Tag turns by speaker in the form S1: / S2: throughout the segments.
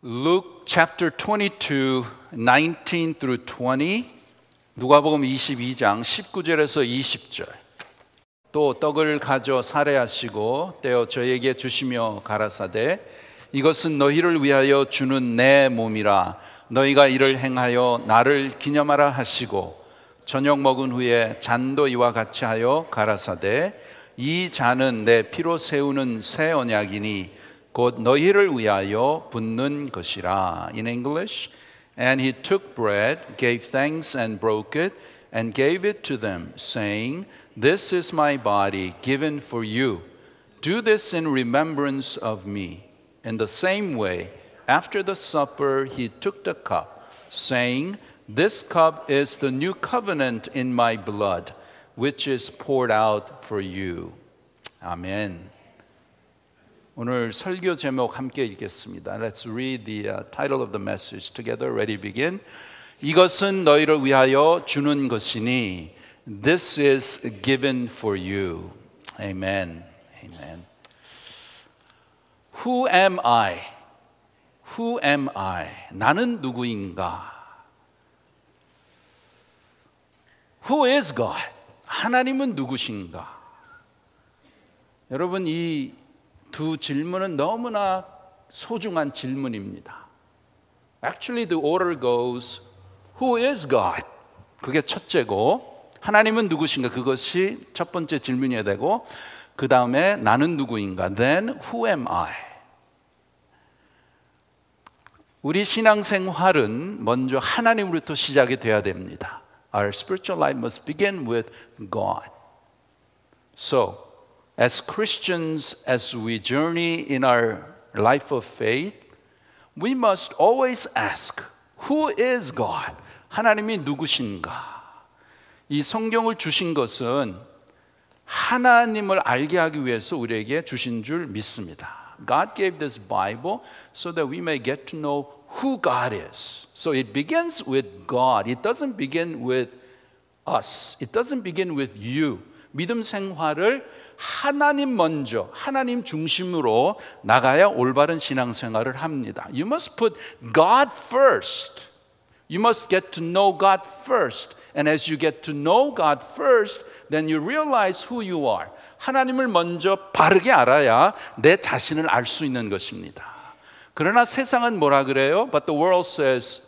S1: Luke chapter 22, 19 through 20, 누가복음 22장 19절에서 20절. 또 떡을 가져 살해하시고 떼어 저에게 주시며 가라사대 이것은 너희를 위하여 주는 내 몸이라 너희가 이를 행하여 나를 기념하라 하시고 저녁 먹은 후에 잔도 이와 같이 하여 가라사대 이 잔은 내 피로 세우는 새 언약이니 곧 너희를 위하여 붓는 것이라. In English, and he took bread, gave thanks and broke it, and gave it to them, saying, This is my body given for you. Do this in remembrance of me. In the same way, after the supper, he took the cup, saying, This cup is the new covenant in my blood, which is poured out for you. 아멘. 오늘 설교 제목 함께 읽겠습니다. Let's read the title of the message together. Ready, begin. 이것은 너희를 위하여 주는 것이니 This is given for you. Amen. Amen. Who am I? Who am I? 나는 누구인가? Who is God? 하나님은 누구신가? 여러분, 이 두 질문은 너무나 소중한 질문입니다. Actually, the order goes, Who is God? 그게 첫째고, 하나님은 누구신가? 그것이 첫 번째 질문이어야 되고, 그 다음에 나는 누구인가? Then, who am I? 우리 신앙생활은 먼저 하나님으로부터 시작이 돼야 됩니다. Our spiritual life must begin with God. So, as Christians, as we journey in our life of faith, we must always ask, Who is God? 하나님이 누구신가? 이 성경을 주신 것은 하나님을 알게 하기 위해서 우리에게 주신 줄 믿습니다. God gave this Bible so that we may get to know who God is. So it begins with God. It doesn't begin with us. It doesn't begin with you. 믿음 생활을 하나님 먼저, 하나님 중심으로 나가야 올바른 신앙생활을 합니다. You must put God first. You must get to know God first. And as you get to know God first, then you realize who you are. 하나님을 먼저 바르게 알아야 내 자신을 알 수 있는 것입니다. 그러나 세상은 뭐라 그래요? But the world says,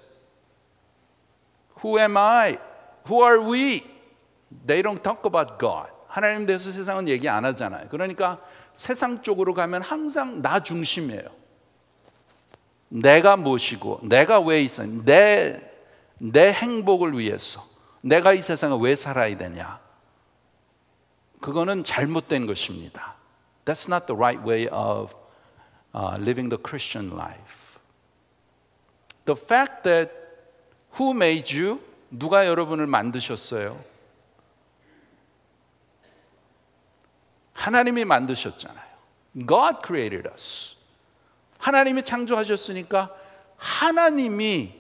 S1: Who am I? Who are we? They don't talk about God. 하나님 대해서 세상은 얘기 안 하잖아요. 그러니까 세상 쪽으로 가면 항상 나 중심이에요. 내가 무엇이고 내가 왜 있어? 내 행복을 위해서 내가 이 세상에 왜 살아야 되냐? 그거는 잘못된 것입니다. That's not the right way of living the Christian life. The fact that who made you? 누가 여러분을 만드셨어요? 하나님이 만드셨잖아요. God created us. 하나님이 창조하셨으니까 하나님이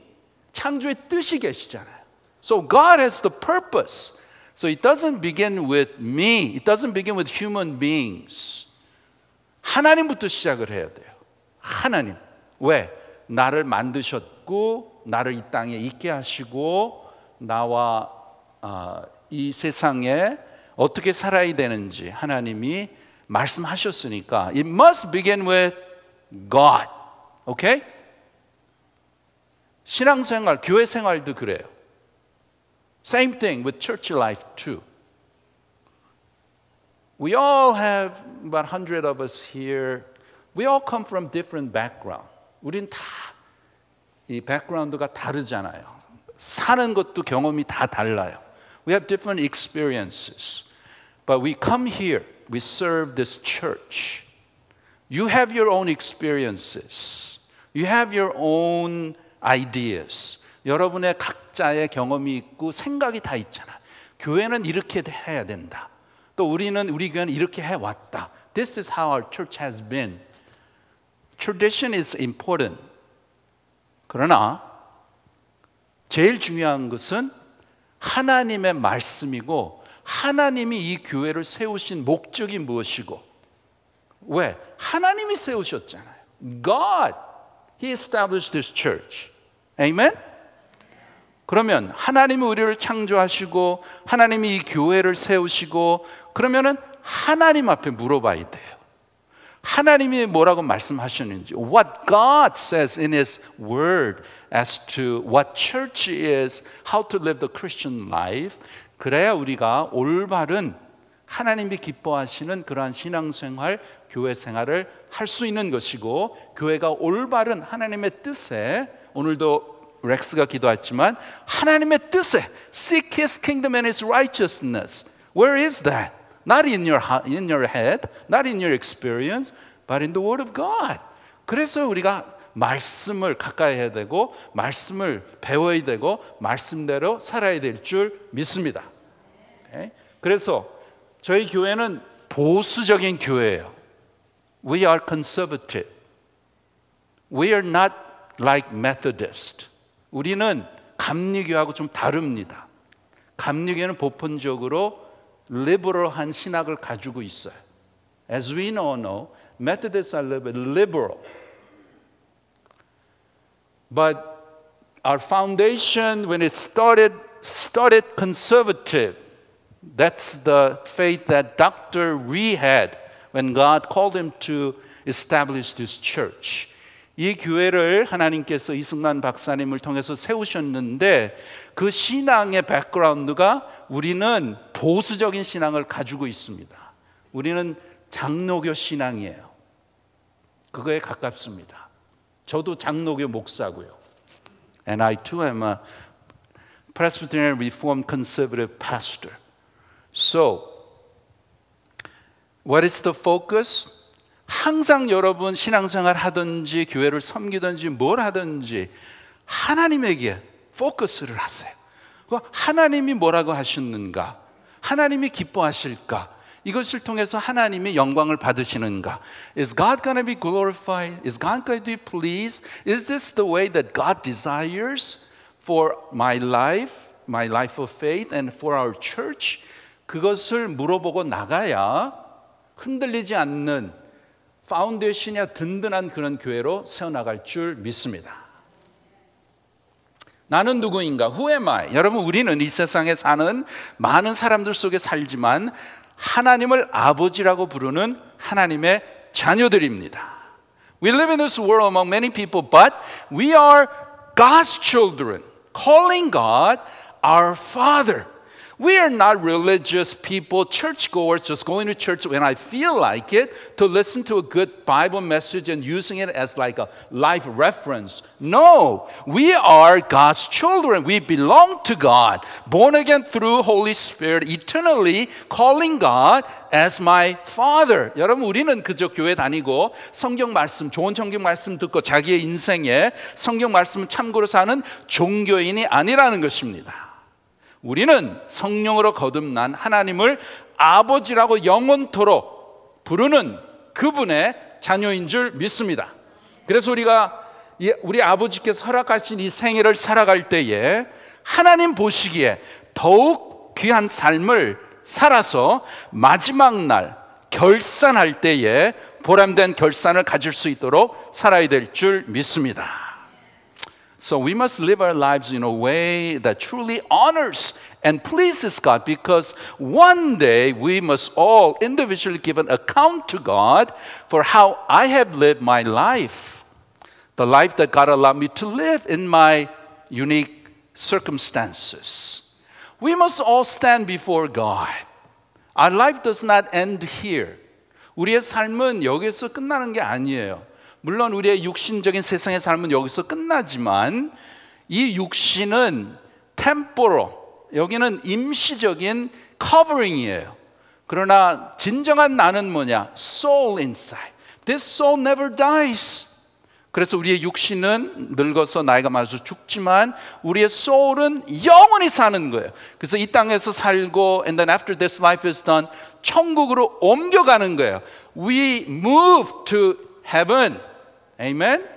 S1: 창조의 뜻이 계시잖아요. So God has the purpose. So it doesn't begin with me. It doesn't begin with human beings. 하나님부터 시작을 해야 돼요. 하나님. 왜? 나를 만드셨고 나를 이 땅에 있게 하시고 나와 이 세상에 어떻게 살아야 되는지 하나님이 말씀하셨으니까 It must begin with God. Okay? 신앙생활, 교회 생활도 그래요. Same thing with church life too. We all have about 100 of us here. We all come from different background. 우린 다 이 background가 다르잖아요. 사는 것도 경험이 다 달라요. We have different experiences. But we come here, we serve this church. You have your own experiences. You have your own ideas. 여러분의 각자의 경험이 있고 생각이 다 있잖아. 교회는 이렇게 해야 된다. 또 우리 교회는 이렇게 해왔다. This is how our church has been. Tradition is important. 그러나 제일 중요한 것은 하나님의 말씀이고 하나님이 이 교회를 세우신 목적이 무엇이고 왜? 하나님이 세우셨잖아요. God He established His church. Amen? 그러면 하나님이 우리를 창조하시고 하나님이 이 교회를 세우시고 그러면은 하나님 앞에 물어봐야 돼요. 하나님이 뭐라고 말씀하셨는지, what God says in His Word as to what church is, how to live the Christian life. 그래야 우리가 올바른 하나님이 기뻐하시는 그러한 신앙생활, 교회 생활을 할 수 있는 것이고, 교회가 올바른 하나님의 뜻에, 오늘도 렉스가 기도했지만 하나님의 뜻에 seek His kingdom and His righteousness. Where is that? Not in your head, not in your experience, but in the Word of God. 그래서 우리가 말씀을 가까이 해야 되고 말씀을 배워야 되고 말씀대로 살아야 될 줄 믿습니다. Okay? 그래서 저희 교회는 보수적인 교회예요. We are conservative. We are not like Methodist. 우리는 감리교하고 좀 다릅니다. 감리교는 보편적으로 liberal한 신학을 가지고 있어요. As we know, Methodists are a little bit liberal. But our foundation, when it started conservative. That's the faith that Dr. Ree had when God called him to establish this church. 이 교회를 하나님께서 이승만 박사님을 통해서 세우셨는데 그 신앙의 백그라운드가 우리는 보수적인 신앙을 가지고 있습니다. 우리는 장로교 신앙이에요. 그거에 가깝습니다. 저도 장로교 목사고요. And I too am a Presbyterian Reformed Conservative pastor. So, what is the focus? 항상 여러분 신앙생활 하든지 교회를 섬기든지 뭘 하든지 하나님에게 포커스를 하세요. 하나님이 뭐라고 하셨는가? 하나님이 기뻐하실까? 이것을 통해서 하나님이 영광을 받으시는가? Is God going to be glorified? Is God going to be pleased? Is this the way that God desires for my life of faith and for our church? 그것을 물어보고 나가야 흔들리지 않는 파운데이션이 든든한 그런 교회로 세워나갈 줄 믿습니다. 나는 누구인가? Who am I? 여러분, 우리는 이 세상에 사는 많은 사람들 속에 살지만 하나님을 아버지라고 부르는 하나님의 자녀들입니다. We live in this world among many people, but we are God's children, calling God our Father. We are not religious people, churchgoers, just going to church when I feel like it to listen to a good Bible message and using it as like a life reference. No, we are God's children. We belong to God, born again through Holy Spirit, eternally calling God as my Father. 여러분, 우리는 그저 교회 다니고 성경 말씀, 좋은 성경 말씀 듣고 자기의 인생에 성경 말씀을 참고로 사는 종교인이 아니라는 것입니다. 우리는 성령으로 거듭난 하나님을 아버지라고 영원토록 부르는 그분의 자녀인 줄 믿습니다. 그래서 우리 아버지께서 허락하신 이 생애를 살아갈 때에 하나님 보시기에 더욱 귀한 삶을 살아서 마지막 날 결산할 때에 보람된 결산을 가질 수 있도록 살아야 될 줄 믿습니다. So we must live our lives in a way that truly honors and pleases God, because one day we must all individually give an account to God for how I have lived my life, the life that God allowed me to live in my unique circumstances. We must all stand before God. Our life does not end here. 우리의 삶은 여기서 끝나는 게 아니에요. 물론 우리의 육신적인 세상의 삶은 여기서 끝나지만 이 육신은 temporal, 여기는 임시적인 covering이에요. 그러나 진정한 나는 뭐냐? Soul inside. This soul never dies. 그래서 우리의 육신은 늙어서 나이가 많아서 죽지만 우리의 soul은 영원히 사는 거예요. 그래서 이 땅에서 살고 and then after this life is done 천국으로 옮겨가는 거예요. We move to heaven. Amen?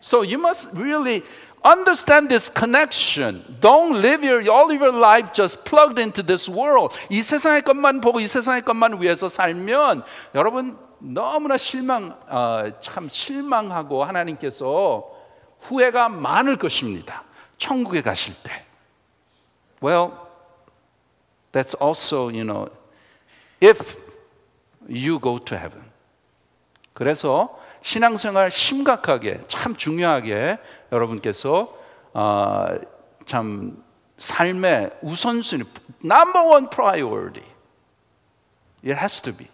S1: So you must really Understand this connection. Don't live all of your life just plugged into this world. 이 세상의 것만 보고 이 세상의 것만 위해서 살면 여러분 너무나 참 실망하고 하나님께서 후회가 많을 것입니다. 천국에 가실 때. Well, that's also, if you go to heaven. 그래서 신앙생활 심각하게, 참 중요하게 여러분께서 참 삶의 우선순위, number one priority. It has to be.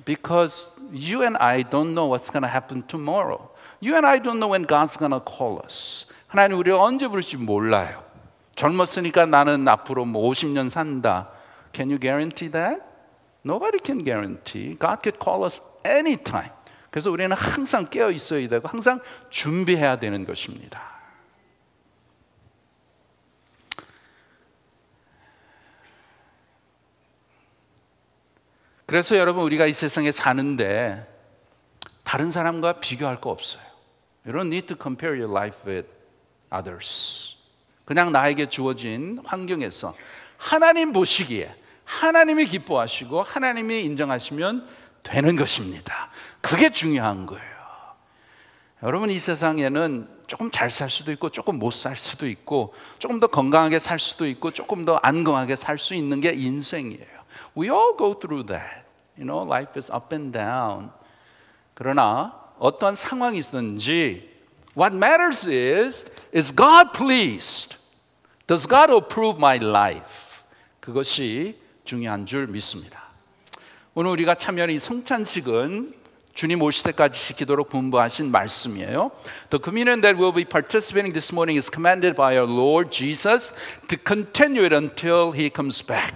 S1: Because you and I don't know what's going to happen tomorrow. You and I don't know when God's going to call us. 하나님 우리를 언제 부를지 몰라요. 젊었으니까 나는 앞으로 50년 산다. Can you guarantee that? Nobody can guarantee. God could call us anytime. 그래서 우리는 항상 깨어 있어야 되고 항상 준비해야 되는 것입니다. 그래서 여러분 우리가 이 세상에 사는데 다른 사람과 비교할 거 없어요. You don't need to compare your life with others. 그냥 나에게 주어진 환경에서 하나님 보시기에 하나님이 기뻐하시고 하나님이 인정하시면 되는 것입니다. 그게 중요한 거예요. 여러분 이 세상에는 조금 잘 살 수도 있고 조금 못 살 수도 있고 조금 더 건강하게 살 수도 있고 조금 더 안 건강하게 살 수 있는 게 인생이에요. We all go through that. Life is up and down. 그러나 어떠한 상황이 있든지 what matters is God pleased? Does God approve my life? 그것이 중요한 줄 믿습니다. 오늘 우리가 참여한 이 성찬식은 주님 오실 때까지 지키도록 분부하신 말씀이에요. The communion that we'll be participating this morning is commanded by our Lord Jesus to continue it until He comes back.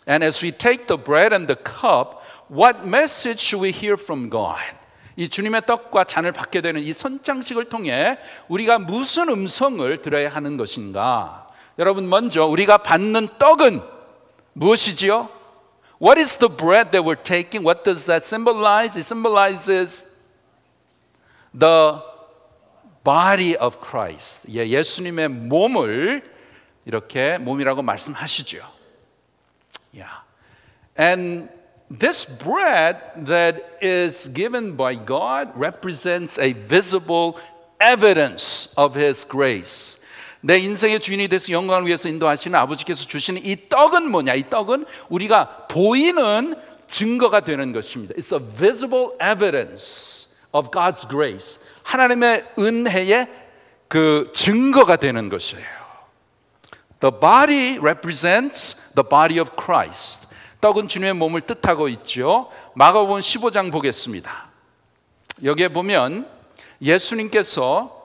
S1: And as we take the bread and the cup, what message should we hear from God? 이 주님의 떡과 잔을 받게 되는 이 선창식을 통해 우리가 무슨 음성을 들어야 하는 것인가? 여러분 먼저 우리가 받는 떡은 무엇이지요? What is the bread that we're taking? What does that symbolize? It symbolizes the body of Christ. 예수님의 몸을 이렇게 몸이라고 말씀하시죠. Yeah. And this bread that is given by God represents a visible evidence of His grace. 내 인생의 주인이 돼서 영광을 위해서 인도하시는 아버지께서 주시는 이 떡은 뭐냐? 이 떡은 우리가 보이는 증거가 되는 것입니다. It's a visible evidence of God's grace. 하나님의 은혜의 그 증거가 되는 것이에요. The body represents the body of Christ. 떡은 주님의 몸을 뜻하고 있죠. 마가복음 15장 보겠습니다. 여기에 보면 예수님께서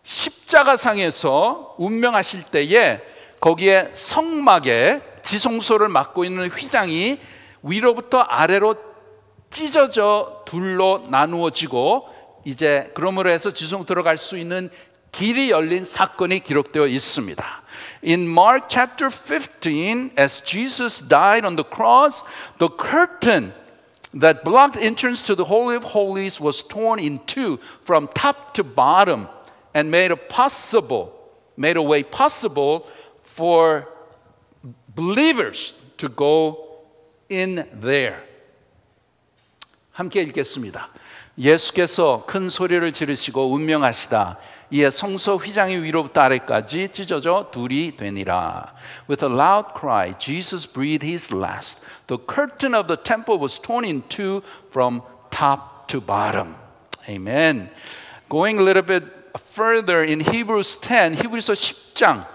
S1: 십자가상에서 운명하실 때에 거기에 성막에 지성소를 맡고 있는 휘장이 위로부터 아래로 찢어져 둘로 나누어지고 이제 그러므로 해서 지성 들어갈 수 있는 길이 열린 사건이 기록되어 있습니다. In Mark chapter 15, as Jesus died on the cross, the curtain that blocked entrance to the Holy of Holies was torn in two from top to bottom and made a way possible for believers to go in there. 함께 읽겠습니다. 예수께서 큰 소리를 지르시고 운명하시다. 이에 성소 휘장이 위로부터 아래까지 찢어져 둘이 되니라. With a loud cry, Jesus breathed his last. The curtain of the temple was torn in two from top to bottom. Amen. Going a little bit further in Hebrews 10, 히브리서 10장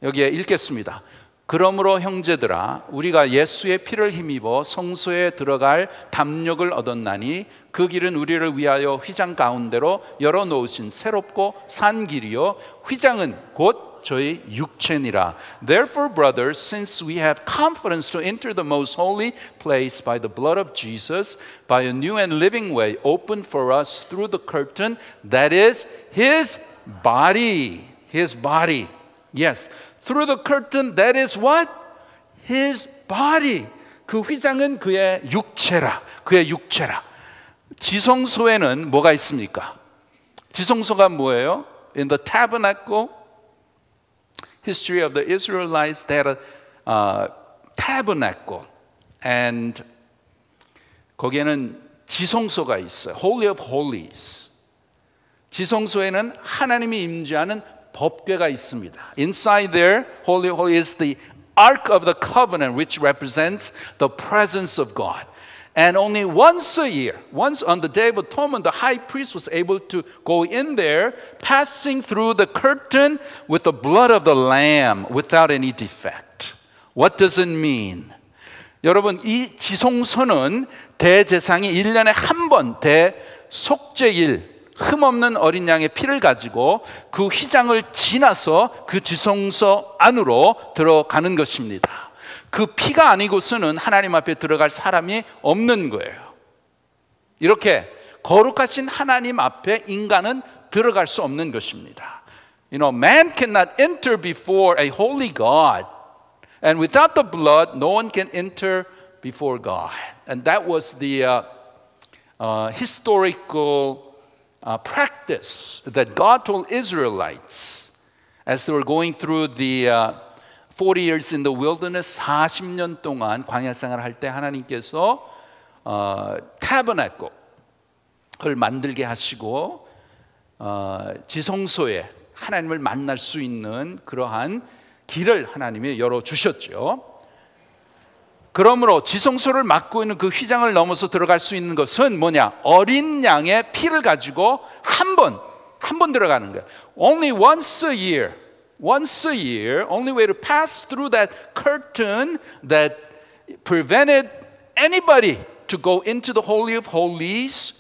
S1: 여기에 읽겠습니다. 그러므로 형제들아 우리가 예수의 피를 힘입어 성소에 들어갈 담력을 얻었나니 그 길은 우리를 위하여 휘장 가운데로 열어놓으신 새롭고 산 길이요 휘장은 곧 저희 육체니라. Therefore, brothers, since we have confidence to enter the most holy place by the blood of Jesus, by a new and living way opened for us through the curtain that is His body. His body. Yes. Through the curtain that is what? His body. 그 휘장은 그의 육체라. 그의 육체라. 지성소에는 뭐가 있습니까? 지성소가 뭐예요? in the tabernacle, history of the Israelites, they had a tabernacle. And 거기에는 지성소가 있어요. Holy of Holies. 지성소에는 하나님이 임재하는 법궤가 있습니다. Inside there, Holy of Holies is the Ark of the Covenant, which represents the presence of God. And only once a year, once on the Day of Atonement, the high priest was able to go in there, passing through the curtain with the blood of the lamb without any defect. What does it mean? 여러분, 이 지성소는 대제사장이 1년에 한 번 대속죄일 흠없는 어린 양의 피를 가지고 그 휘장을 지나서 그 지성소 안으로 들어가는 것입니다. 그 피가 아니고서는 하나님 앞에 들어갈 사람이 없는 거예요. 이렇게 거룩하신 하나님 앞에 인간은 들어갈 수 없는 것입니다. You know, man cannot enter before a holy God. And without the blood, no one can enter before God. And that was the historical practice that God told Israelites as they were going through the 40 years in the wilderness, 40년 동안 광야 생활을 할 때 하나님께서 타버나클을 만들게 하시고 지성소에 하나님을 만날 수 있는 그러한 길을 하나님이 열어주셨죠. 그러므로 지성소를 막고 있는 그 휘장을 넘어서 들어갈 수 있는 것은 뭐냐? 어린 양의 피를 가지고 한 번 들어가는 거예요. Only once a year, only way to pass through that curtain that prevented anybody to go into the Holy of Holies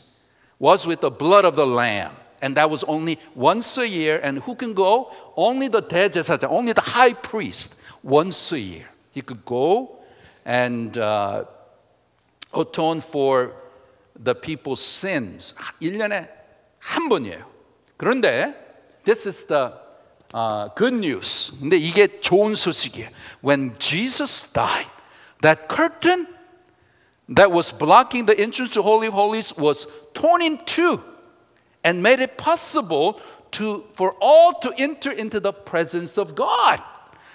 S1: was with the blood of the Lamb. And that was only once a year. And who can go? Only the 대제사장, only the high priest, once a year. He could go and atone for the people's sins. 1년에 한 번이에요. 그런데 this is the good news. 근데 이게 좋은 소식이에요. When Jesus died, that curtain that was blocking the entrance to Holy of Holies was torn in two and made it possible for all to enter into the presence of God.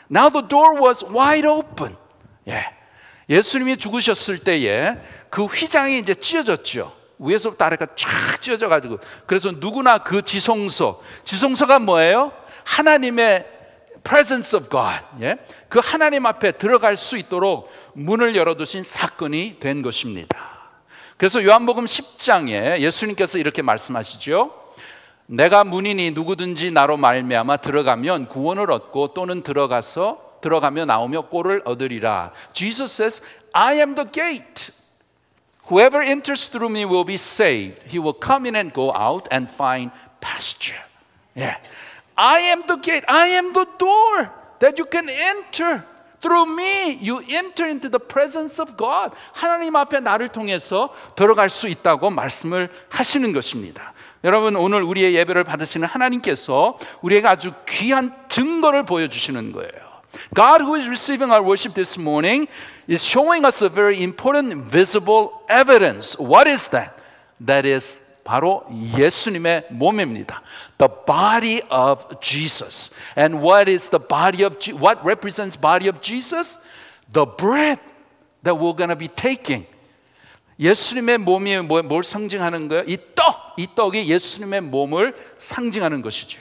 S1: Now the door was wide open. Yeah. 예수님이 죽으셨을 때에 그 휘장이 이제 찢어졌죠. 위에서부터 아래가 쫙 찢어져 가지고 그래서 누구나 그 지성소가 뭐예요? 하나님의 presence of God. 예? 그 하나님 앞에 들어갈 수 있도록 문을 열어두신 사건이 된 것입니다. 그래서 요한복음 10장에 예수님께서 이렇게 말씀하시죠. 내가 문이니 누구든지 나로 말미암아 들어가면 구원을 얻고 또는 들어가며 나오며 꼴을 얻으리라. Jesus says, I am the gate. Whoever enters through me will be saved. He will come in and go out and find pasture. Yeah. I am the gate. I am the door that you can enter. Through me, you enter into the presence of God. 하나님 앞에 나를 통해서 들어갈 수 있다고 말씀을 하시는 것입니다. 여러분, 오늘 우리의 예배를 받으시는 하나님께서 우리에게 아주 귀한 증거를 보여주시는 거예요. God, who is receiving our worship this morning, is showing us a very important visible evidence. What is that? That is 바로 예수님의 몸입니다. The body of Jesus. And what is the body of Jesus? What represents body of Jesus? The bread that we're going to be taking. 예수님의 몸이 뭘 상징하는 거예요? 이 떡이 예수님의 몸을 상징하는 것이죠.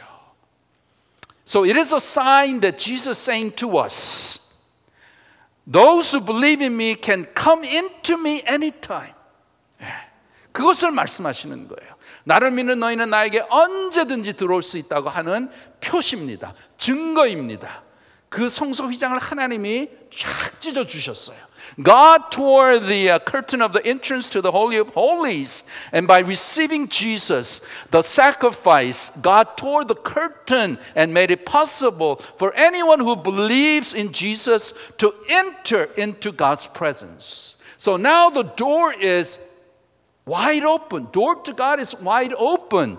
S1: So it is a sign that Jesus is saying to us, those who believe in me can come into me anytime. 그것을 말씀하시는 거예요. 나를 믿는 너희는 나에게 언제든지 들어올 수 있다고 하는 표시입니다. 증거입니다. 그 성소 휘장을 하나님이 쫙 찢어 주셨어요. God tore the curtain of the entrance to the Holy of Holies, and by receiving Jesus, the sacrifice, God tore the curtain and made it possible for anyone who believes in Jesus to enter into God's presence. So now the door is wide open. Door to God is wide open.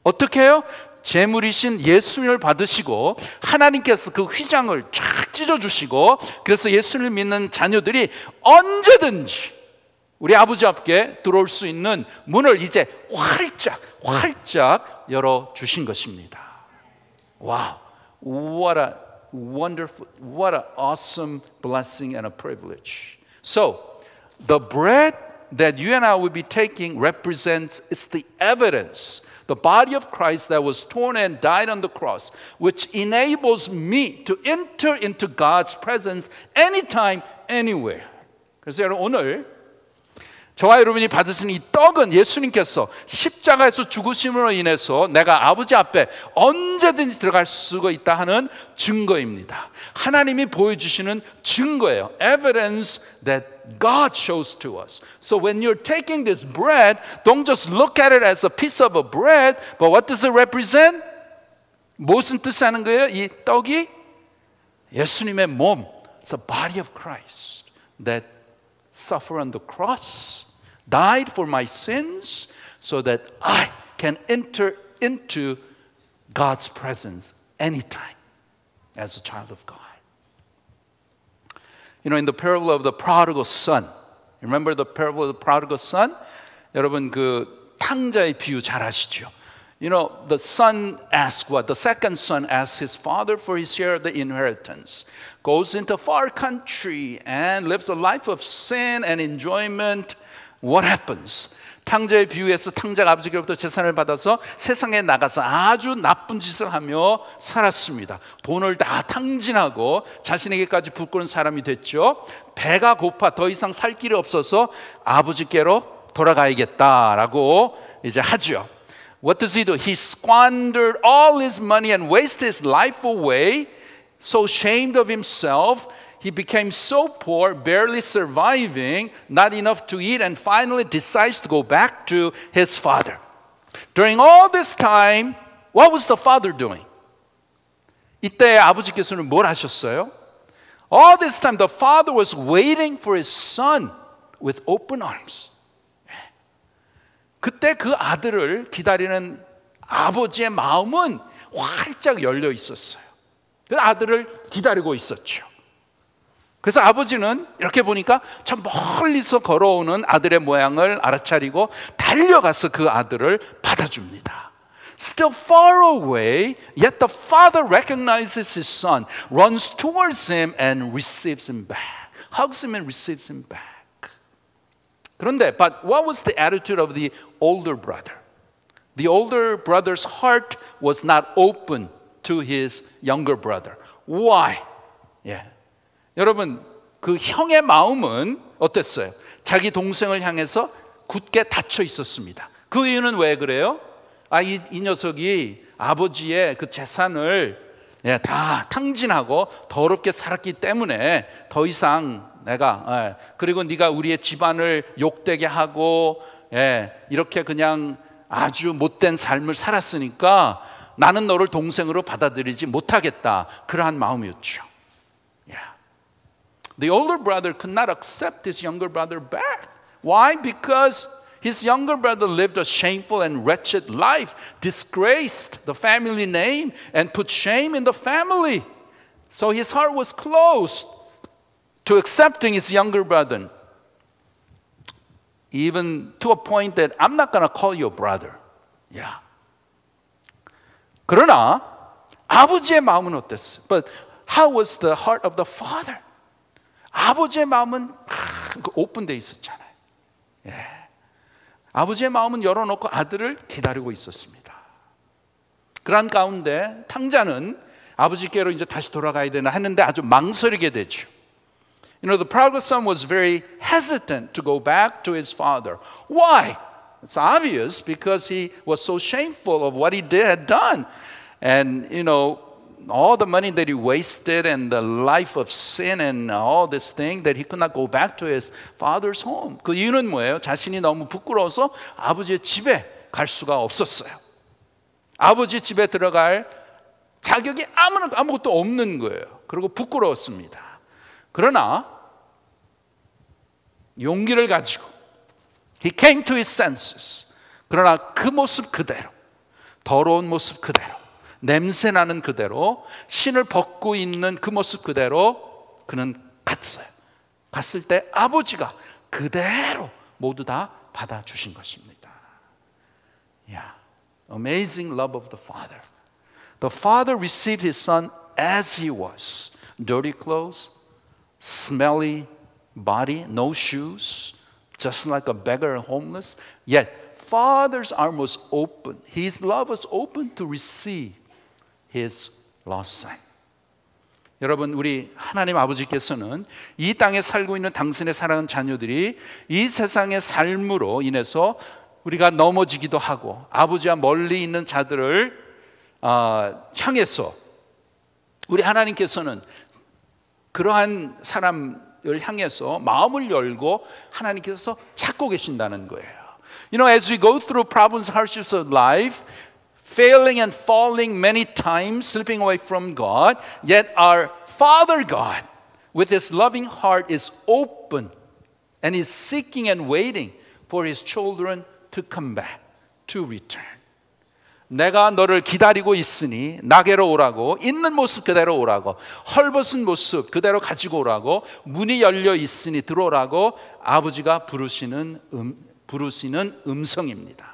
S1: 어떻게 해요? 제물이신 예수님을 받으시고 하나님께서 그 휘장을 쫙 찢어주시고 그래서 예수님을 믿는 자녀들이 언제든지 우리 아버지 앞에 들어올 수 있는 문을 이제 활짝 열어주신 것입니다. Wow, what a wonderful, what an awesome blessing and a privilege. So, the bread that you and I will be taking represents, it's the evidence, the body of Christ that was torn and died on the cross, which enables me to enter into God's presence anytime, anywhere. 그래서 여러분 오늘 저와 여러분이 받으신 이 떡은 예수님께서 십자가에서 죽으심으로 인해서 내가 아버지 앞에 언제든지 들어갈 수가 있다 하는 증거입니다. 하나님이 보여주시는 증거예요. Evidence that God shows to us. So when you're taking this bread, don't just look at it as a piece of a bread, but what does it represent? 무슨 뜻이 하는 거예요? 이 떡이 예수님의 몸, it's the body of Christ that suffered on the cross, died for my sins, so that I can enter into God's presence anytime as a child of God. You know, in the parable of the prodigal son, remember the parable of the prodigal son? 여러분 그 탕자의 비유 잘 아시죠? You know, the son asks what? The second son asks his father for his share of the inheritance. Goes into a far country and lives a life of sin and enjoyment. What happens? 탕자의 비유에서 탕자가 아버지께로부터 재산을 받아서 세상에 나가서 아주 나쁜 짓을 하며 살았습니다. 돈을 다 탕진하고 자신에게까지 부끄러운 사람이 됐죠. 배가 고파 더 이상 살 길이 없어서 아버지께로 돌아가야겠다라고 이제 하죠. What does he do? He squandered all his money and wasted his life away. So ashamed of himself, he became so poor, barely surviving, not enough to eat, and finally decides to go back to his father. During all this time, what was the father doing? 이때 아버지께서는 뭘 하셨어요? All this time, the father was waiting for his son with open arms. 그때 그 아들을 기다리는 아버지의 마음은 활짝 열려 있었어요. 그 아들을 기다리고 있었죠. 그래서 아버지는 이렇게 보니까 참 멀리서 걸어오는 아들의 모양을 알아차리고 달려가서 그 아들을 받아줍니다. Still far away, yet the father recognizes his son, runs towards him and receives him back. Hugs him and receives him back. 그런데, but what was the attitude of the older brother? The older brother's heart was not open to his younger brother. Why? Yeah. 여러분, 그 형의 마음은 어땠어요? 자기 동생을 향해서 굳게 닫혀 있었습니다. 그 이유는 왜 그래요? 이 녀석이 아버지의 그 재산을 다 탕진하고 더럽게 살았기 때문에 더 이상 내가 그리고 네가 우리의 집안을 욕되게 하고 이렇게 그냥 아주 못된 삶을 살았으니까 나는 너를 동생으로 받아들이지 못하겠다. 그러한 마음이었죠. The older brother could not accept his younger brother back. Why? Because his younger brother lived a shameful and wretched life, disgraced the family name, and put shame in the family. So his heart was closed to accepting his younger brother, even to a point that I'm not going to call you a brother. Yeah. 그러나 아버지의 마음은 어땠어요? But how was the heart of the father? 아버지의 마음은 오픈되어 있었잖아요. 아버지의 마음은 열어놓고 아들을 기다리고 있었습니다. 그런 가운데 탕자는 아버지께로 이제 다시 돌아가야 되나 했는데 아주 망설이게 되죠. You know, the prodigal son was very hesitant to go back to his father. Why? It's obvious, because he was so shameful of what he had done. And, you know, all the money that he wasted and the life of sin and all this thing, that he could not go back to his father's home. 그 이유는 뭐예요? 자신이 너무 부끄러워서 아버지의 집에 갈 수가 없었어요. 아버지 집에 들어갈 자격이 아무것도 없는 거예요. 그리고 부끄러웠습니다. 그러나 용기를 가지고 he came to his senses. 그러나 그 모습 그대로, 더러운 모습 그대로, 냄새나는 그대로, 신을 벗고 있는 그 모습 그대로 그는 갔어요. 갔을 때 아버지가 그대로 모두 다 받아주신 것입니다. Yeah. Amazing love of the Father. The father received his son as he was. Dirty clothes, smelly body, no shoes, just like a beggar, homeless. Yet Father's arm was open. His love was open to receive his lost son. 여러분, 우리 하나님 아버지께서는 이 땅에 살고 있는 당신의 사랑하는 자녀들이 이 세상의 삶으로 인해서 우리가 넘어지기도 하고 아버지와 멀리 있는 자들을 향해서 우리 하나님께서는 그러한 사람을 향해서 마음을 열고 하나님께서 찾고 계신다는 거예요. You know, as we go through problems, hardships of life, failing and falling many times, slipping away from God, yet our Father God, with His loving heart, is open and is seeking and waiting for His children to come back, to return. 내가 너를 기다리고 있으니 나게로 오라고, 있는 모습 그대로 오라고, 헐벗은 모습 그대로 가지고 오라고, 문이 열려 있으니 들어오라고 아버지가 부르시는 음성입니다.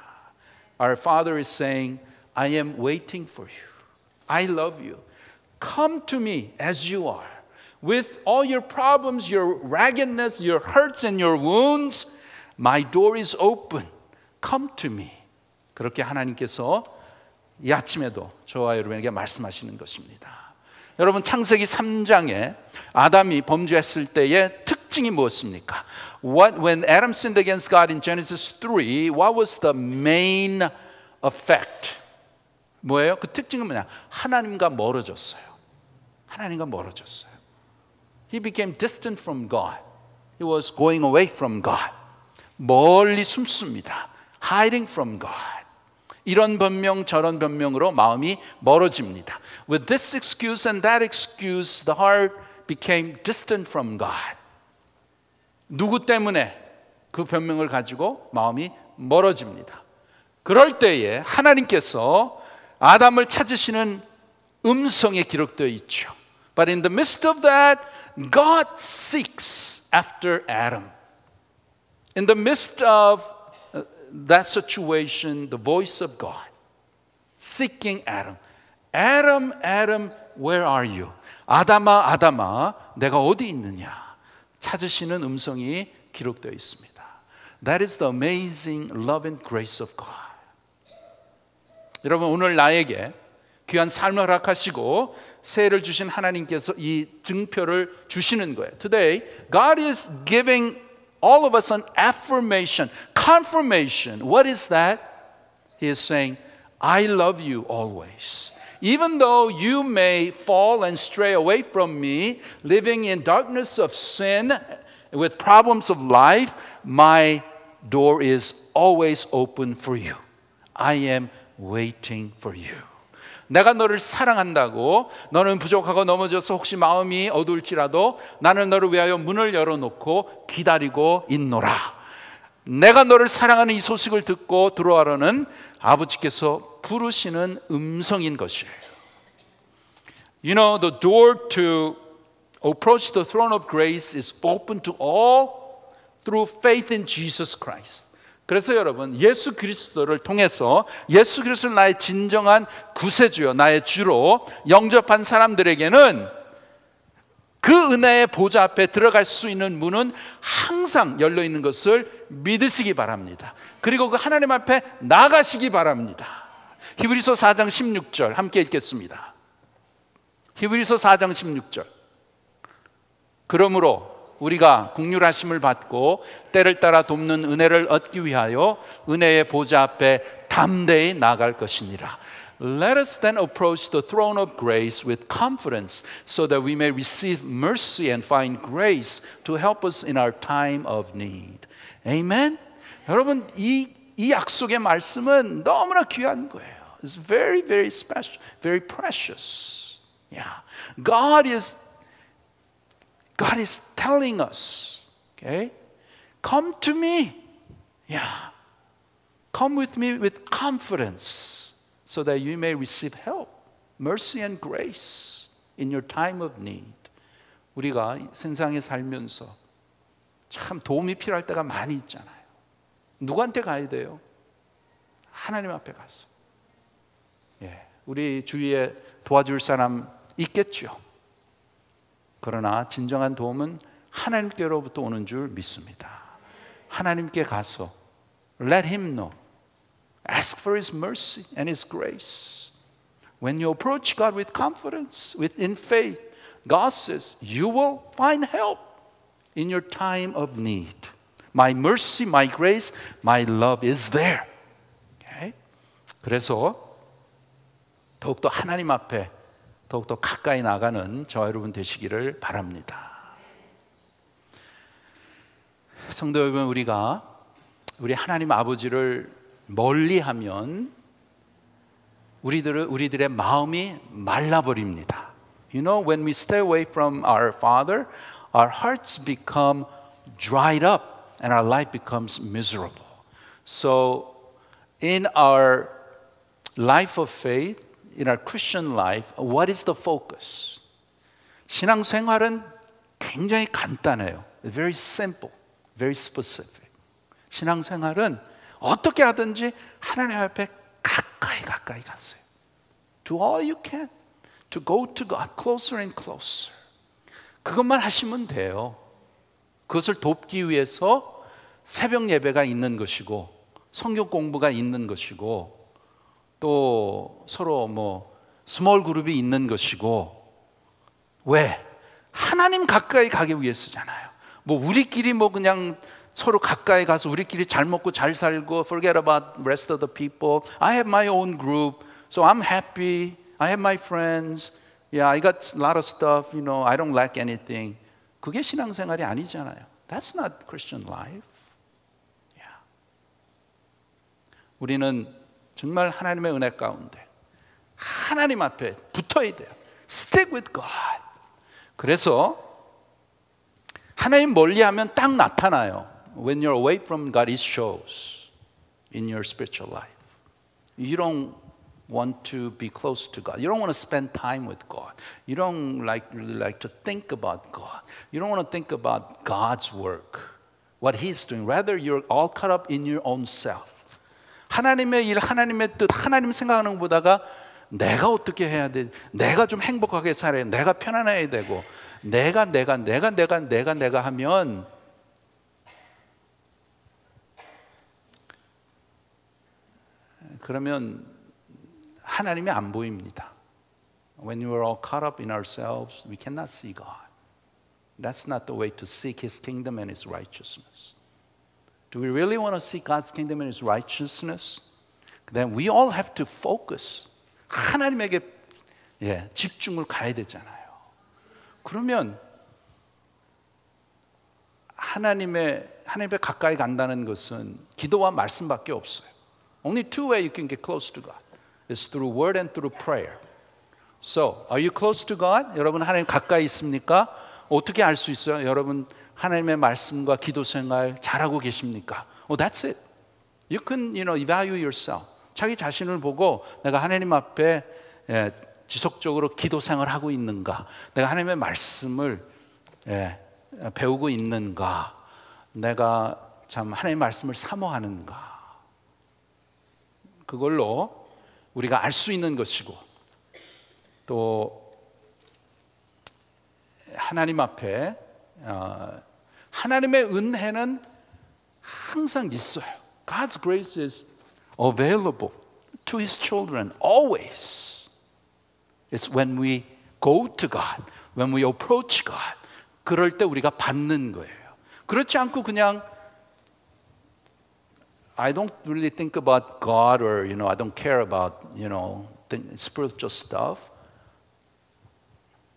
S1: Our Father is saying, I am waiting for you. I love you. Come to me as you are. With all your problems, your raggedness, your hurts and your wounds, my door is open. Come to me. 그렇게 하나님께서 이 아침에도 저와 여러분에게 말씀하시는 것입니다. 여러분, 창세기 3장에 아담이 범죄했을 때의 특징이 무엇입니까? When Adam sinned against God in Genesis 3, what was the main effect? 뭐예요? 그 특징은 뭐냐? 하나님과 멀어졌어요. 하나님과 멀어졌어요. He became distant from God. He was going away from God. 멀리 숨습니다. Hiding from God. 이런 변명 저런 변명으로 마음이 멀어집니다. With this excuse and that excuse, the heart became distant from God. 누구 때문에 그 변명을 가지고 마음이 멀어집니다. 그럴 때에 하나님께서 아담을 찾으시는 음성에 기록되어 있죠. But in the midst of that, God seeks after Adam. In the midst of that situation, the voice of God seeking Adam. Adam, Adam, where are you? 아담아, 아담아, 내가 어디 있느냐? 찾으시는 음성이 기록되어 있습니다. That is the amazing love and grace of God. 여러분, 오늘 나에게 귀한 삶을 허락하시고 새해를 주신 하나님께서 이 증표를 주시는 거예요. Today, God is giving all of us an affirmation, confirmation. What is that? He is saying, I love you always. Even though you may fall and stray away from me, living in darkness of sin, with problems of life, my door is always open for you. I am waiting for you. 내가 너를 사랑한다고, 너는 부족하고 넘어져서 혹시 마음이 어두울지라도 나는 너를 위하여 문을 열어놓고 기다리고 있노라. 내가 너를 사랑하는 이 소식을 듣고 들어와라는 아버지께서 부르시는 음성인 것이에요. You know, the door to approach the throne of grace is open to all through faith in Jesus Christ. 그래서 여러분, 예수 그리스도를 통해서 예수 그리스도를 나의 진정한 구세주요, 나의 주로 영접한 사람들에게는 그 은혜의 보좌 앞에 들어갈 수 있는 문은 항상 열려 있는 것을 믿으시기 바랍니다. 그리고 그 하나님 앞에 나가시기 바랍니다. 히브리서 4장 16절 함께 읽겠습니다. 히브리서 4장 16절. 그러므로 우리가 긍휼하심을 받고 때를 따라 돕는 은혜를 얻기 위하여 은혜의 보좌 앞에 담대히 나아갈 것이니라. Let us then approach the throne of grace with confidence so that we may receive mercy and find grace to help us in our time of need. Amen? 여러분, 이 약속의 말씀은 너무나 귀한 거예요. It's very, very special, very precious. Yeah. God is telling us, okay? Come to me. Yeah. Come with me with confidence so that you may receive help, mercy and grace in your time of need. 우리가 세상에 살면서 참 도움이 필요할 때가 많이 있잖아요. 누구한테 가야 돼요? 하나님 앞에 가서. 예. 우리 주위에 도와줄 사람 있겠죠. 그러나 진정한 도움은 하나님께로부터 오는 줄 믿습니다. 하나님께 가서 Let Him know. Ask for His mercy and His grace. When you approach God with confidence, in faith, God says, you will find help in your time of need. My mercy, my grace, my love is there. Okay? 그래서 더욱더 하나님 앞에 더욱더 가까이 나가는 저와 여러분 되시기를 바랍니다. 성도 여러분, 우리가 우리 하나님 아버지를 멀리하면 우리들의 마음이 말라버립니다. You know, when we stay away from our Father, our hearts become dried up and our life becomes miserable. So, in our life of faith, in our Christian life, what is the focus? 신앙생활은 굉장히 간단해요. Very simple, very specific. 신앙생활은 어떻게 하든지 하나님 앞에 가까이 가세요. Do all you can to go to God closer and closer. 그것만 하시면 돼요. 그것을 돕기 위해서 새벽 예배가 있는 것이고 성경 공부가 있는 것이고 또 서로 스몰 그룹이 있는 것이고 왜? 하나님 가까이 가기 위해서잖아요. 우리끼리 그냥 서로 가까이 가서 우리끼리 잘 먹고 잘 살고 forget about the rest of the people. I have my own group, so I'm happy. I have my friends. Yeah, I got a lot of stuff. You know, I don't lack anything. 그게 신앙생활이 아니잖아요. That's not Christian life. Yeah. 우리는 정말 하나님의 은혜 가운데 하나님 앞에 붙어야 돼요. Stick with God. 그래서 하나님 멀리하면 딱 나타나요. When you're away from God, it shows in your spiritual life. You don't want to be close to God. You don't want to spend time with God. You don't really like to think about God. You don't want to think about God's work, what He's doing. Rather, you're all caught up in your own self. 하나님의 일, 하나님의 뜻, 하나님 생각하는 것보다가 내가 어떻게 해야 돼? 내가 좀 행복하게 살아야 돼. 내가 편안해야 되고 내가 하면 그러면 하나님이 안 보입니다. When we are all caught up in ourselves, we cannot see God. That's not the way to seek His kingdom and His righteousness. Do we really want to seek God's kingdom and His righteousness? Then we all have to focus. 하나님에게 집중을 가야 되잖아요. 그러면 하나님의 가까이 간다는 것은 기도와 말씀밖에 없어요. Only two ways you can get close to God. It's through word and through prayer. So, are you close to God? 여러분 하나님 가까이 있습니까? 어떻게 알 수 있어요? 여러분 하나님의 말씀과 기도 생활 잘하고 계십니까? That's it. You can, evaluate yourself. 자기 자신을 보고 내가 하나님 앞에 지속적으로 기도 생활하고 있는가? 내가 하나님의 말씀을 배우고 있는가? 내가 참 하나님의 말씀을 사모하는가? 그걸로 우리가 알 수 있는 것이고 또 하나님 앞에 하나님의 은혜는 항상 있어요. God's grace is available to His children always. It's when we go to God, when we approach God. 그럴 때 우리가 받는 거예요. 그렇지 않고 그냥 I don't really think about God or I don't care about spiritual stuff.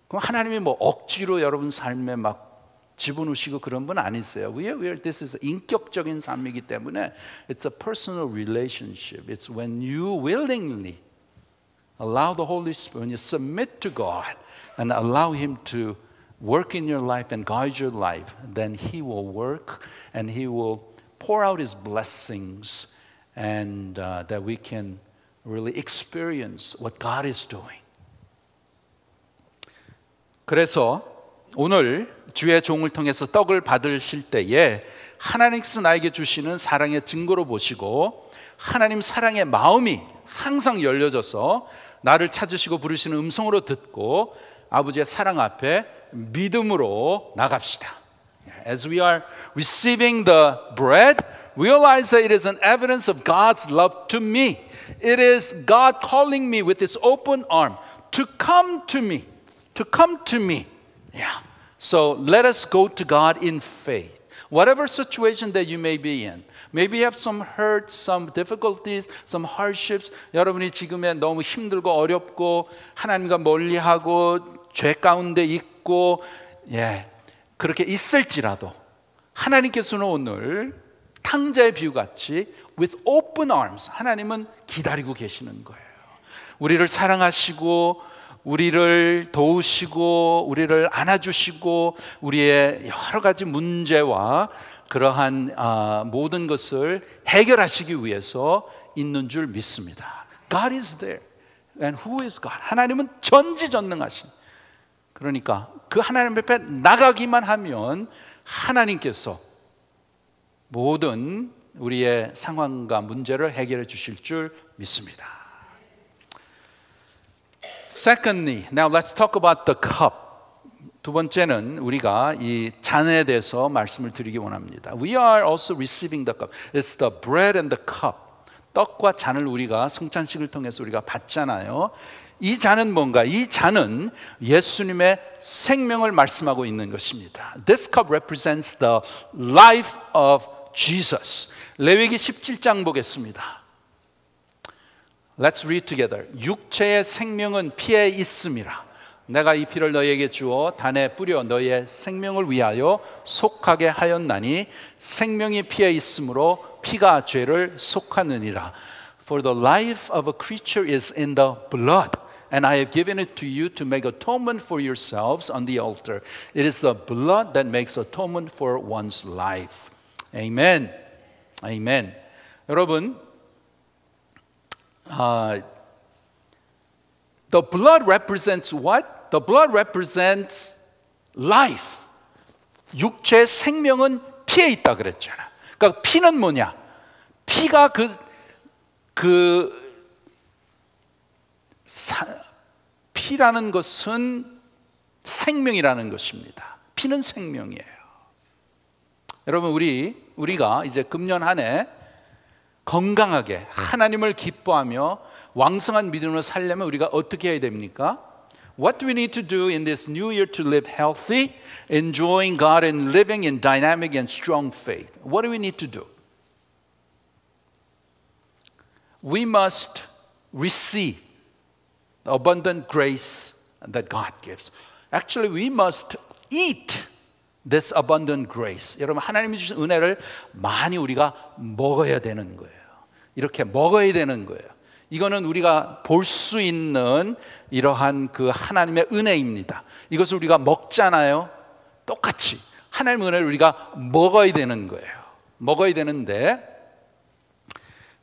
S1: 그럼 하나님이 억지로 여러분 삶에 막 집어넣으시고 그런 분 아니세요. This is 인격적인 삶이기 때문에 it's a personal relationship. It's when you willingly allow the Holy Spirit, when you submit to God and allow Him to work in your life and guide your life, then He will work and He will pour out His blessings and that we can really experience what God is doing. 그래서 오늘 주의 종을 통해서 떡을 받으실 때에 하나님께서 나에게 주시는 사랑의 증거로 보시고 하나님 사랑의 마음이 항상 열려져서 나를 찾으시고 부르시는 음성으로 듣고 아버지의 사랑 앞에 믿음으로 나갑시다. As we are receiving the bread, realize that it is an evidence of God's love to me. It is God calling me with His open arm to come to me, to come to me. Yeah. So let us go to God in faith. Whatever situation that you may be in, maybe you have some hurt, some difficulties, some hardships. 여러분이 지금에 너무 힘들고 어렵고 하나님과 멀리하고 죄 가운데 있고 그렇게 있을지라도 하나님께서는 오늘 탕자의 비유같이 with open arms 하나님은 기다리고 계시는 거예요. 우리를 사랑하시고 우리를 도우시고 우리를 안아주시고 우리의 여러 가지 문제와 그러한 모든 것을 해결하시기 위해서 있는 줄 믿습니다. God is there. And who is God? 하나님은 전지전능하신. 그러니까 그 하나님 앞에 나가기만 하면 하나님께서 모든 우리의 상황과 문제를 해결해 주실 줄 믿습니다. Secondly, now let's talk about the cup. 두 번째는 우리가 이 잔에 대해서 말씀을 드리기 원합니다. We are also receiving the cup. It's the bread and the cup. 떡과 잔을 우리가 성찬식을 통해서 우리가 받잖아요. 이 잔은 뭔가? 이 잔은 예수님의 생명을 말씀하고 있는 것입니다. This cup represents the life of Jesus. 레위기 17장 보겠습니다. Let's read together. 육체의 생명은 피에 있음이라. 내가 이 피를 너희에게 주어 단에 뿌려 너희의 생명을 위하여 속하게 하였나니 생명이 피에 있으므로 피가 죄를 속하느니라. For the life of a creature is in the blood, and I have given it to you to make atonement for yourselves on the altar. It is the blood that makes atonement for one's life. Amen. Amen. 여러분, the blood represents what? The blood represents life. 육체의 생명은 피에 있다 그랬잖아. 그러니까 피는 뭐냐? 피가 피라는 것은 생명이라는 것입니다. 피는 생명이에요. 여러분 우리가 이제 금년 한 해 건강하게 하나님을 기뻐하며 왕성한 믿음으로 살려면 우리가 어떻게 해야 됩니까? What do we need to do in this new year to live healthy, enjoying God and living in dynamic and strong faith? What do we need to do? We must receive the abundant grace that God gives. Actually, we must eat this abundant grace. 여러분 하나님이 주신 은혜를 많이 우리가 먹어야 되는 거예요. 이렇게 먹어야 되는 거예요. 이거는 우리가 볼 수 있는 이러한 그 하나님의 은혜입니다. 이것을 우리가 먹잖아요. 똑같이 하나님의 은혜를 우리가 먹어야 되는 거예요. 먹어야 되는데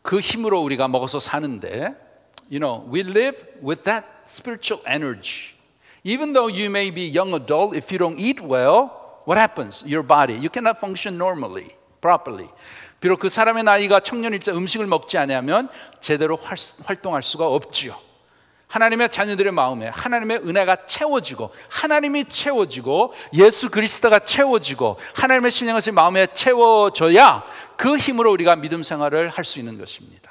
S1: 그 힘으로 우리가 먹어서 사는데 we live with that spiritual energy. Even though you may be young adult, if you don't eat well, what happens? Your body, you cannot function normally, properly. 비록 그 사람의 나이가 청년일자 음식을 먹지 않으면 제대로 활동할 수가 없지요. 하나님의 자녀들의 마음에 하나님의 은혜가 채워지고 하나님이 채워지고 예수 그리스도가 채워지고 하나님의 신령하신 마음에 채워져야 그 힘으로 우리가 믿음 생활을 할 수 있는 것입니다.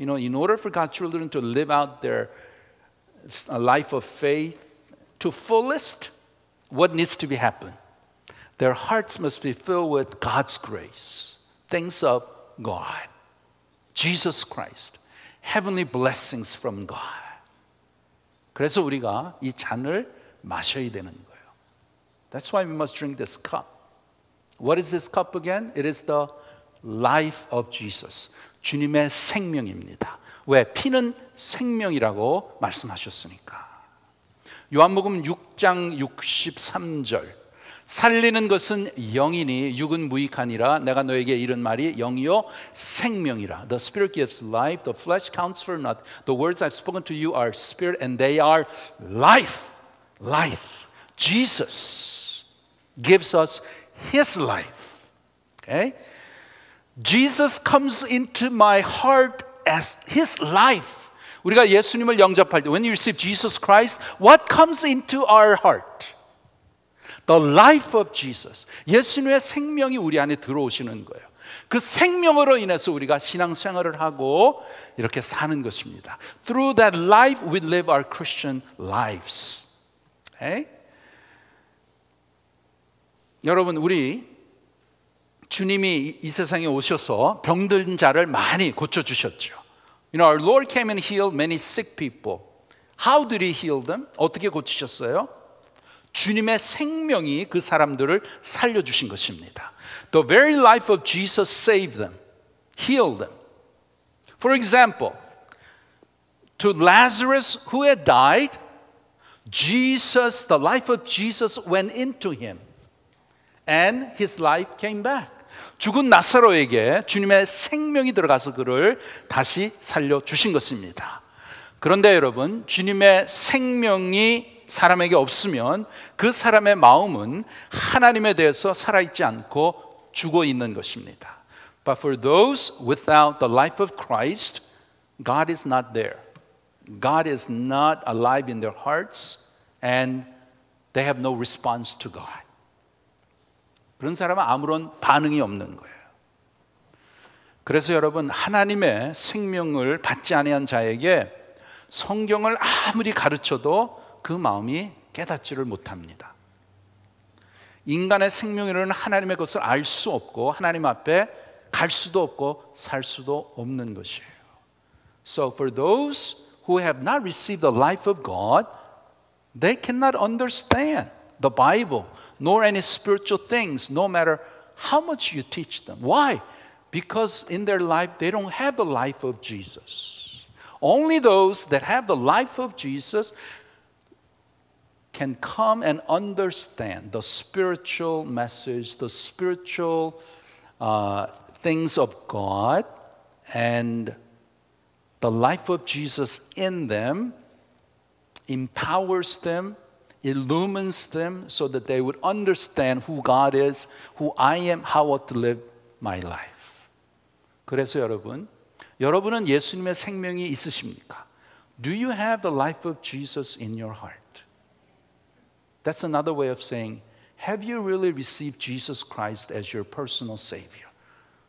S1: In order for God's children to live out their life of faith to fullest, what needs to be happen? Their hearts must be filled with God's grace, things of God, Jesus Christ, heavenly blessings from God. 그래서 우리가 이 잔을 마셔야 되는 거예요. That's why we must drink this cup. What is this cup again? It is the life of Jesus. 주님의 생명입니다. 왜? 피는 생명이라고 말씀하셨으니까. 요한복음 6장 63절. 살리는 것은 영이니 육은 무익하니라. 내가 너에게 이른 말이 영이요 생명이라. The spirit gives life, the flesh counts for naught. The words I've spoken to you are spirit and they are life. Life. Jesus gives us His life. Okay? Jesus comes into my heart as His life. 우리가 예수님을 영접할 때, when you receive Jesus Christ, what comes into our heart? The life of Jesus. 예수님의 생명이 우리 안에 들어오시는 거예요. 그 생명으로 인해서 우리가 신앙생활을 하고 이렇게 사는 것입니다. Through that life we live our Christian lives. Okay? 여러분, 우리 주님이 이 세상에 오셔서 병든 자를 많이 고쳐주셨죠. You know, our Lord came and healed many sick people. How did He heal them? 어떻게 고치셨어요? 주님의 생명이 그 사람들을 살려주신 것입니다. The very life of Jesus saved them, healed them. For example, to Lazarus who had died, Jesus, the life of Jesus went into him and his life came back. 죽은 나사로에게 주님의 생명이 들어가서 그를 다시 살려주신 것입니다. 그런데 여러분, 주님의 생명이 사람에게 없으면 그 사람의 마음은 하나님에 대해서 살아있지 않고 죽어 있는 것입니다. But for those without the life of Christ, God is not there. God is not alive in their hearts and they have no response to God. 그런 사람은 아무런 반응이 없는 거예요. 그래서 여러분, 하나님의 생명을 받지 아니한 자에게 성경을 아무리 가르쳐도 그 마음이 깨닫지를 못합니다. 인간의 생명이라는 하나님의 것을 알 수 없고 하나님 앞에 갈 수도 없고 살 수도 없는 것이에요. So for those who have not received the life of God, they cannot understand the Bible, nor any spiritual things, no matter how much you teach them. Why? Because in their life they don't have the life of Jesus. Only those that have the life of Jesus can come and understand the spiritual message, the spiritual things of God, and the life of Jesus in them empowers them, illumines them so that they would understand who God is, who I am, how I ought to live my life. 그래서 여러분은 예수님의 생명이 있으십니까? Do you have the life of Jesus in your heart? That's another way of saying, have you really received Jesus Christ as your personal Savior?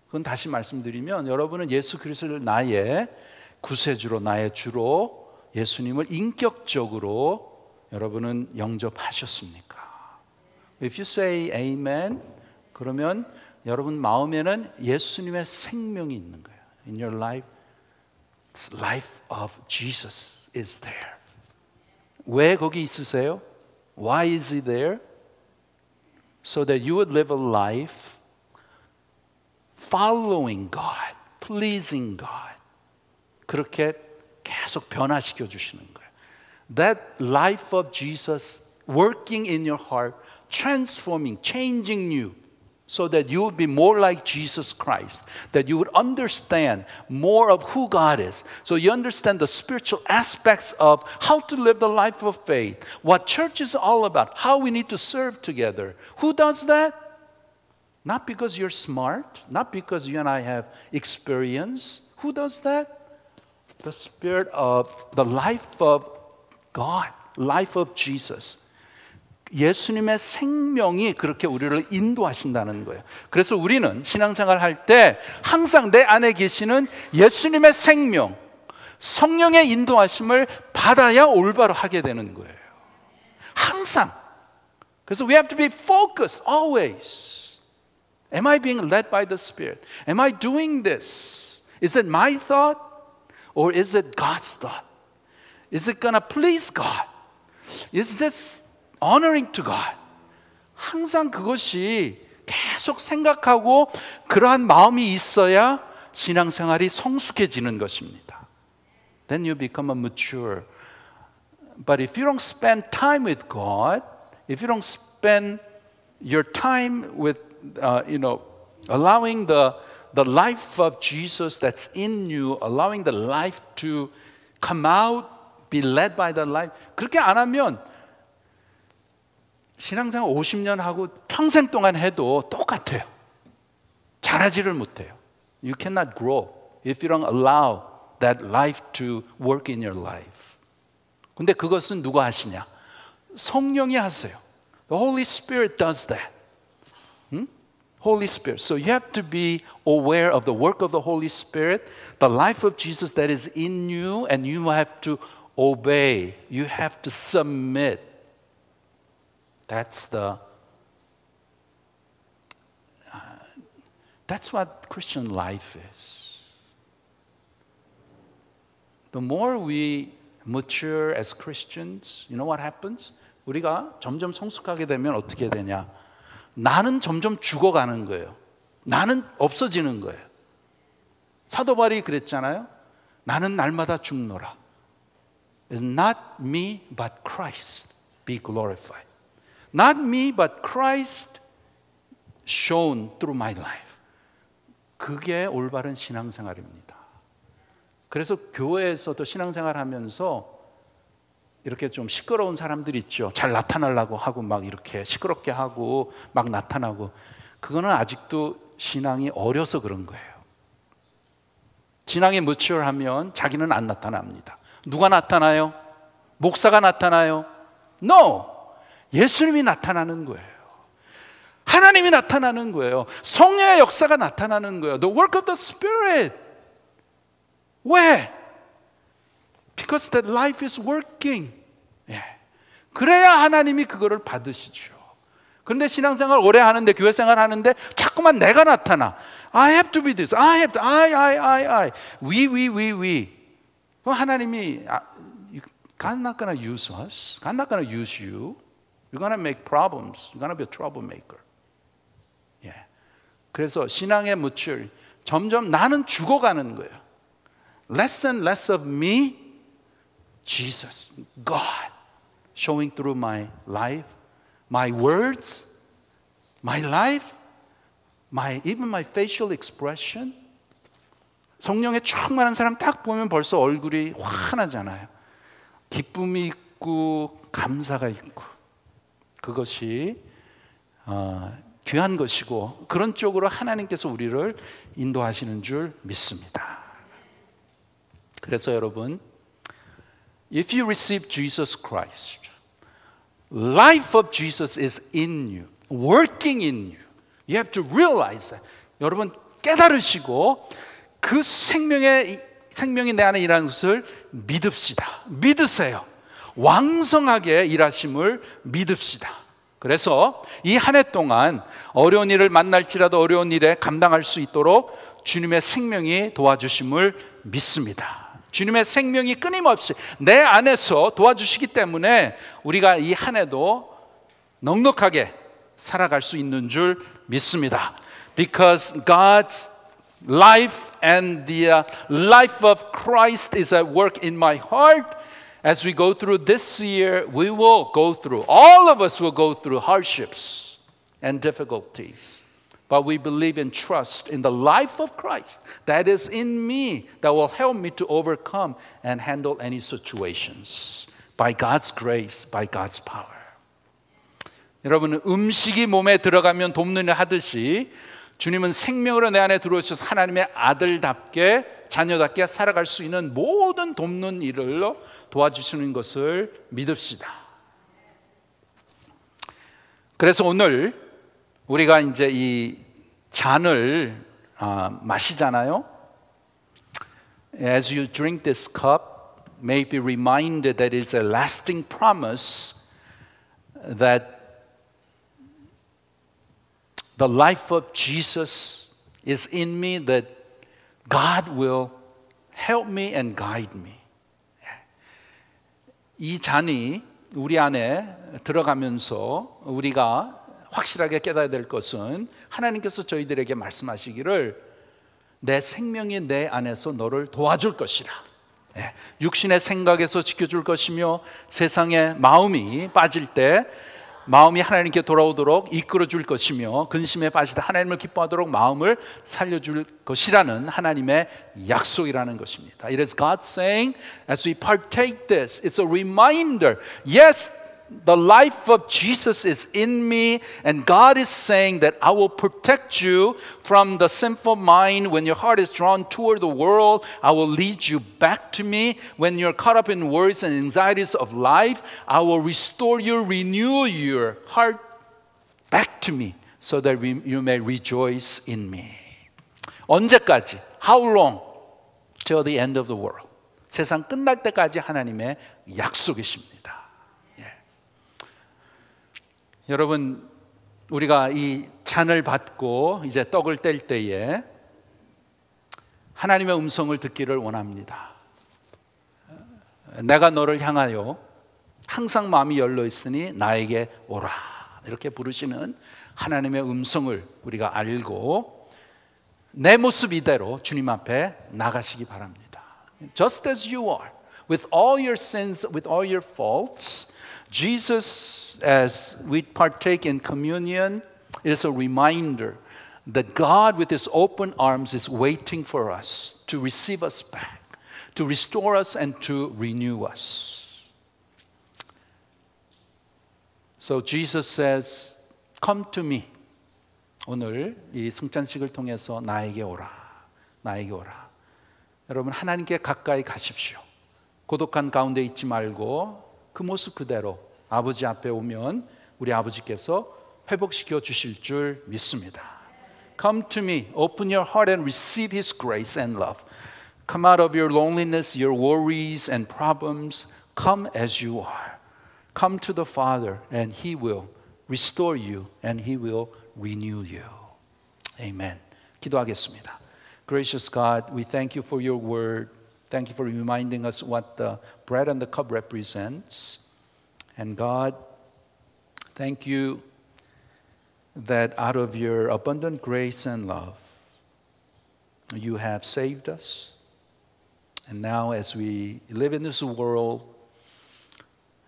S1: 그건 다시 말씀드리면 여러분은 예수 그리스도를 나의 구세주로, 나의 주로 예수님을 인격적으로 여러분은 영접하셨습니까? If you say amen, 그러면 여러분 마음에는 예수님의 생명이 있는 거예요. In your life, the life of Jesus is there. 왜 거기 있으세요? Why is He there? So that you would live a life following God, pleasing God. 그렇게 계속 변화시켜 주시는 거예요. That life of Jesus working in your heart, transforming, changing you. So that you would be more like Jesus Christ, that you would understand more of who God is. So you understand the spiritual aspects of how to live the life of faith, what church is all about, how we need to serve together. Who does that? Not because you're smart, not because you and I have experience. Who does that? The Spirit of the life of God, life of Jesus. 예수님의 생명이 그렇게 우리를 인도하신다는 거예요. 그래서 우리는 신앙생활 할 때 항상 내 안에 계시는 예수님의 생명, 성령의 인도하심을 받아야 올바로 하게 되는 거예요. 항상. 그래서 we have to be focused always. Am I being led by the Spirit? Am I doing this? Is it my thought or is it God's thought? Is it going to please God? Is this honoring to God? 항상 그것이 계속 생각하고 그러한 마음이 있어야 신앙생활이 성숙해지는 것입니다. Then you become a mature. But if you don't spend time with God, if you don't spend your time with, allowing the life of Jesus that's in you, allowing the life to come out, be led by the life, 그렇게 안 하면 신앙생활 50년 하고 평생 동안 해도 똑같아요. 잘하지를 못해요. You cannot grow if you don't allow that life to work in your life. 근데 그것은 누가 하시냐? 성령이 하세요. The Holy Spirit does that. Holy Spirit. So you have to be aware of the work of the Holy Spirit, the life of Jesus that is in you, and you have to obey. You have to submit. That's what Christian life is. The more we mature as Christians, you know what happens? 우리가 점점 성숙하게 되면 어떻게 되냐? 나는 점점 죽어가는 거예요. 나는 없어지는 거예요. 사도 바울이 그랬잖아요. 나는 날마다 죽노라. It's not me but Christ be glorified. Not me but Christ shown through my life. 그게 올바른 신앙생활입니다. 그래서 교회에서도 신앙생활하면서 이렇게 좀 시끄러운 사람들 있죠. 잘 나타나려고 하고 막 이렇게 시끄럽게 하고 막 나타나고, 그거는 아직도 신앙이 어려서 그런 거예요. 신앙이 mature하면 자기는 안 나타납니다. 누가 나타나요? 목사가 나타나요? No! 예수님이 나타나는 거예요. 하나님이 나타나는 거예요. 성령의 역사가 나타나는 거예요. The work of the Spirit. 왜? Because that life is working. 예. 그래야 하나님이 그거를 받으시죠. 그런데 신앙생활 오래 하는데, 교회생활 하는데 자꾸만 내가 나타나. I have to be this. I have to. I. We. 그럼 하나님이 God's not going to use us. God's not going to use you. You're going to make problems. You're going to be a troublemaker. 예. 그래서 신앙의 mature, 점점 나는 죽어가는 거예요. Less and less of me, Jesus, God, showing through my life, my words, my life, even my facial expression. 성령에 충만한 사람 딱 보면 벌써 얼굴이 환하잖아요. 기쁨이 있고 감사가 있고, 그것이 귀한 것이고, 그런 쪽으로 하나님께서 우리를 인도하시는 줄 믿습니다. 그래서 여러분, if you receive Jesus Christ, life of Jesus is in you, working in you. You have to realize that. 여러분 깨달으시고 그 생명이 내 안에 일하는 것을 믿읍시다. 믿으세요. 왕성하게 일하심을 믿읍시다. 그래서 이 한 해 동안 어려운 일을 만날지라도 어려운 일에 감당할 수 있도록 주님의 생명이 도와주심을 믿습니다. 주님의 생명이 끊임없이 내 안에서 도와주시기 때문에 우리가 이 한 해도 넉넉하게 살아갈 수 있는 줄 믿습니다. Because God's life and the life of Christ is at work in my heart. As we go through this year, we will go through, all of us will go through hardships and difficulties. But we believe and trust in the life of Christ that is in me, that will help me to overcome and handle any situations by God's grace, by God's power. 여러분, 음식이 몸에 들어가면 돕는 일 하듯이 주님은 생명으로 내 안에 들어오셔서 하나님의 아들답게, 자녀답게 살아갈 수 있는 모든 돕는 일을 도와주시는 것을 믿읍시다. 그래서 오늘 우리가 이제 이 잔을 마시잖아요. As you drink this cup, may be reminded that it's a lasting promise that the life of Jesus is in me, that God will help me and guide me. 이 잔이 우리 안에 들어가면서 우리가 확실하게 깨달아야 될 것은, 하나님께서 저희들에게 말씀하시기를 내 생명이 내 안에서 너를 도와줄 것이라. 육신의 생각에서 지켜줄 것이며 세상의 마음이 빠질 때 마음이 하나님께 돌아오도록 이끌어줄 것이며 근심에 빠지다 하나님을 기뻐하도록 마음을 살려줄 것이라는 하나님의 약속이라는 것입니다. It is God saying, as we partake this, it's a reminder. Yes, the life of Jesus is in me, and God is saying that I will protect you from the sinful mind. When your heart is drawn toward the world, I will lead you back to me. When you're caught up in worries and anxieties of life, I will restore you, renew your heart back to me, so that you may rejoice in me. 언제까지? How long? Till the end of the world. 세상 끝날 때까지 하나님의 약속이십니다. 예. 여러분, 우리가 이 잔을 받고 이제 떡을 뗄 때에 하나님의 음성을 듣기를 원합니다. 내가 너를 향하여 항상 마음이 열려 있으니 나에게 오라, 이렇게 부르시는 하나님의 음성을 우리가 알고 내 모습 이대로 주님 앞에 나가시기 바랍니다. Just as you are, with all your sins, with all your faults, Jesus, as we partake in communion, it is a reminder that God with His open arms is waiting for us to receive us back, to restore us and to renew us. So Jesus says, come to me. 오늘 이 성찬식을 통해서 나에게 오라, 나에게 오라. 여러분, 하나님께 가까이 가십시오. 고독한 가운데 있지 말고 그 모습 그대로 아버지 앞에 오면 우리 아버지께서 회복시켜 주실 줄 믿습니다. Come to me, open your heart and receive His grace and love. Come out of your loneliness, your worries and problems. Come as you are. Come to the Father and He will restore you and He will renew you. Amen. 기도하겠습니다. Gracious God, we thank you for your word. Thank you for reminding us what the bread and the cup represents. And God, thank you that out of your abundant grace and love, you have saved us. And now as we live in this world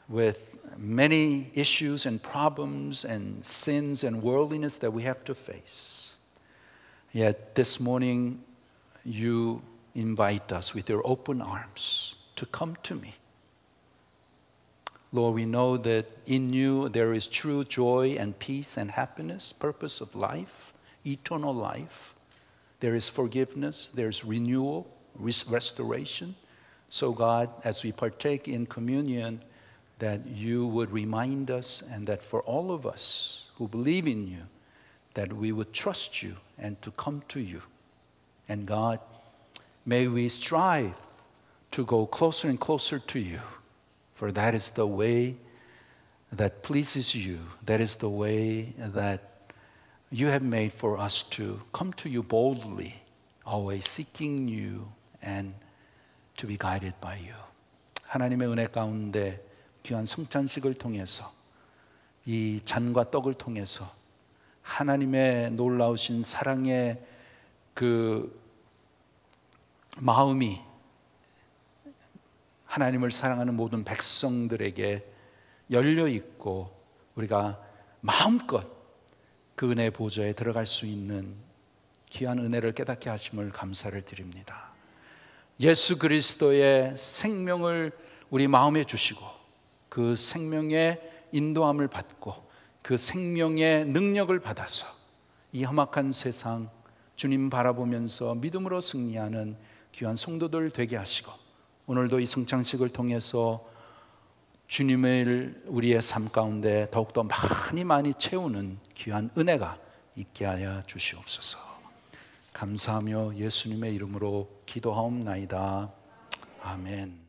S1: with many issues and problems and sins and worldliness that we have to face, yet this morning you invite us with your open arms to come to me. Lord, we know that in you there is true joy and peace and happiness, purpose of life, eternal life. There is forgiveness, there is renewal, restoration. So God, as we partake in communion, that you would remind us, and that for all of us who believe in you, that we would trust you and to come to you. And God, may we strive to go closer and closer to you, for that is the way that pleases you. That is the way that you have made for us to come to you boldly, always seeking you and to be guided by you. 하나님의 은혜 가운데 귀한 성찬식을 통해서, 이 잔과 떡을 통해서 하나님의 놀라우신 사랑의 그 마음이 하나님을 사랑하는 모든 백성들에게 열려 있고, 우리가 마음껏 그 은혜의 보좌에 들어갈 수 있는 귀한 은혜를 깨닫게 하심을 감사를 드립니다. 예수 그리스도의 생명을 우리 마음에 주시고, 그 생명의 인도함을 받고, 그 생명의 능력을 받아서 이 험악한 세상 주님 바라보면서 믿음으로 승리하는 귀한 성도들 되게 하시고, 오늘도 이 성찬식을 통해서 주님을 우리의 삶 가운데 더욱더 많이 채우는 귀한 은혜가 있게 하여 주시옵소서. 감사하며 예수님의 이름으로 기도하옵나이다. 아멘.